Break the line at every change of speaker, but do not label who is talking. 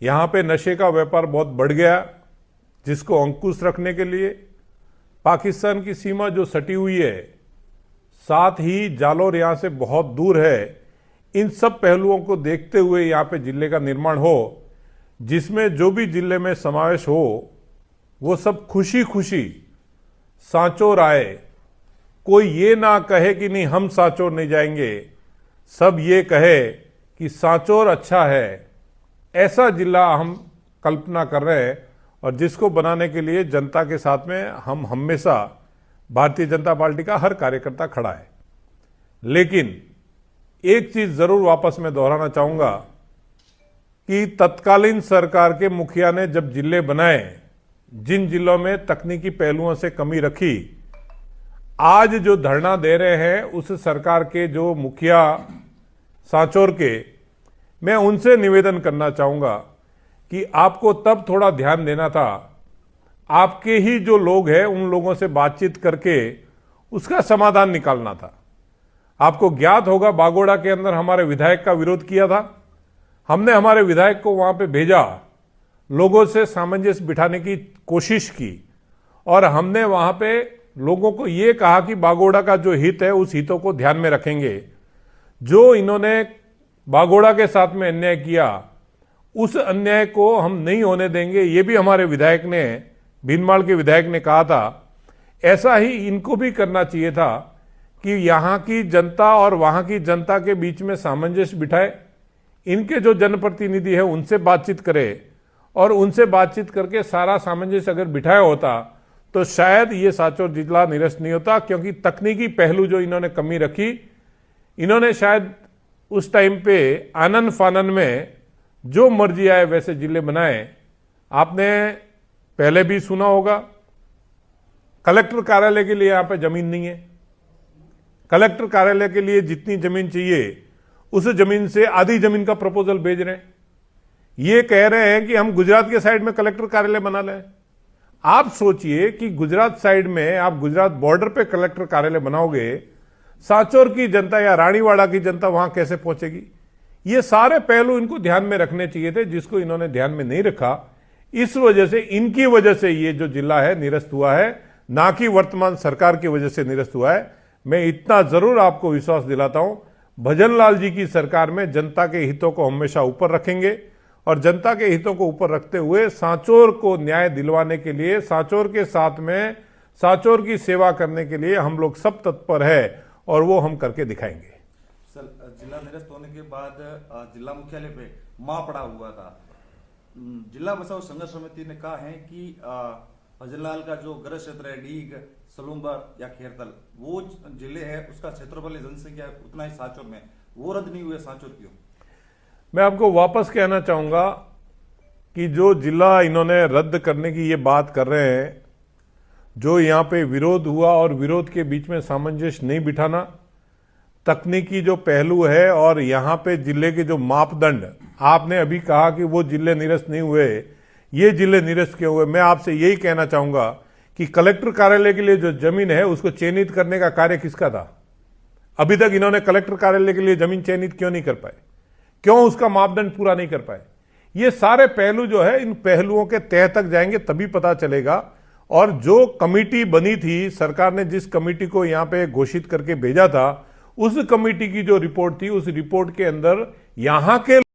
यहाँ पे नशे का व्यापार बहुत बढ़ गया, जिसको अंकुश रखने के लिए पाकिस्तान की सीमा जो सटी हुई है, साथ ही जालौर यहाँ से बहुत दूर है, इन सब पहलुओं को देखते हुए यहाँ पे जिले का निर्माण हो, जिसमें जो भी जिले में समावेश हो वो सब खुशी खुशी सांचौर आए। कोई ये ना कहे कि नहीं हम सांचौर नहीं जाएंगे, सब ये कहे कि सांचौर अच्छा है। ऐसा जिला हम कल्पना कर रहे हैं और जिसको बनाने के लिए जनता के साथ में हम हमेशा भारतीय जनता पार्टी का हर कार्यकर्ता खड़ा है। लेकिन एक चीज जरूर वापस मैं दोहराना चाहूंगा कि तत्कालीन सरकार के मुखिया ने जब जिले बनाए, जिन जिलों में तकनीकी पहलुओं से कमी रखी, आज जो धरना दे रहे हैं उस सरकार के जो मुखिया सांचौर के, मैं उनसे निवेदन करना चाहूंगा कि आपको तब थोड़ा ध्यान देना था। आपके ही जो लोग हैं उन लोगों से बातचीत करके उसका समाधान निकालना था। आपको ज्ञात होगा बागोड़ा के अंदर हमारे विधायक का विरोध किया था। हमने हमारे विधायक को वहां पे भेजा, लोगों से सामंजस्य बिठाने की कोशिश की और हमने वहां पे लोगों को ये कहा कि बागोड़ा का जो हित है उस हितों को ध्यान में रखेंगे। जो इन्होंने बागोड़ा के साथ में अन्याय किया, उस अन्याय को हम नहीं होने देंगे, ये भी हमारे विधायक ने, भीनमाल के विधायक ने कहा था। ऐसा ही इनको भी करना चाहिए था कि यहाँ की जनता और वहाँ की जनता के बीच में सामंजस्य बिठाए, इनके जो जनप्रतिनिधि है उनसे बातचीत करे और उनसे बातचीत करके सारा सामंजस्य अगर बिठाया होता तो शायद ये सांचौर जिला निरस्त नहीं होता। क्योंकि तकनीकी पहलू जो इन्होंने कमी रखी, इन्होंने शायद उस टाइम पे आनन फानन में जो मर्जी आए वैसे जिले बनाए। आपने पहले भी सुना होगा, कलेक्टर कार्यालय के लिए यहाँ पे जमीन नहीं है। कलेक्टर कार्यालय के लिए जितनी जमीन चाहिए उस जमीन से आधी जमीन का प्रपोजल भेज रहे हैं। ये कह रहे हैं कि हम गुजरात के साइड में कलेक्टर कार्यालय बना लें। आप सोचिए कि गुजरात साइड में आप गुजरात बॉर्डर पे कलेक्टर कार्यालय बनाओगे, सांचौर की जनता या रानीवाड़ा की जनता वहां कैसे पहुंचेगी? ये सारे पहलू इनको ध्यान में रखने चाहिए थे, जिसको इन्होंने ध्यान में नहीं रखा। इस वजह से, इनकी वजह से ये जो जिला है निरस्त हुआ है, ना कि वर्तमान सरकार की वजह से निरस्त हुआ है। मैं इतना जरूर आपको विश्वास दिलाता हूं, भजनलाल जी की सरकार में जनता के हितों को हमेशा ऊपर रखेंगे और जनता के हितों को ऊपर रखते हुए सांचौर को न्याय दिलवाने के लिए, सांचौर के साथ में सांचौर की सेवा करने के लिए हम लोग सब तत्पर है और वो हम करके दिखाएंगे।
सर, जिला निरस्त होने के बाद जिला मुख्यालय पे मां पड़ा हुआ था। जिला बचाव संघर्ष समिति ने कहा है कि भजनलाल का जो गृह क्षेत्र है, डीग, सलूम्बर या खेरतल, वो जिले है, उसका क्षेत्रफल जनसंख्या उतना ही सांचौर में, वो रद्द नहीं हुए सांचौर क्यों?
मैं आपको वापस कहना चाहूंगा कि जो जिला इन्होंने रद्द करने की ये बात कर रहे हैं, जो यहाँ पे विरोध हुआ और विरोध के बीच में सामंजस्य नहीं बिठाना, तकनीकी जो पहलू है और यहाँ पे जिले के जो मापदंड, आपने अभी कहा कि वो जिले निरस्त नहीं हुए, ये जिले निरस्त क्यों हुए? मैं आपसे यही कहना चाहूंगा कि कलेक्टर कार्यालय के लिए जो जमीन है उसको चयनित करने का कार्य किसका था? अभी तक इन्होंने कलेक्टर कार्यालय के लिए जमीन चयनित क्यों नहीं कर पाए? क्यों उसका मापदंड पूरा नहीं कर पाए? ये सारे पहलू जो है, इन पहलुओं के तह तक जाएंगे तभी पता चलेगा। और जो कमेटी बनी थी, सरकार ने जिस कमेटी को यहां पे घोषित करके भेजा था, उस कमेटी की जो रिपोर्ट थी, उस रिपोर्ट के अंदर यहां के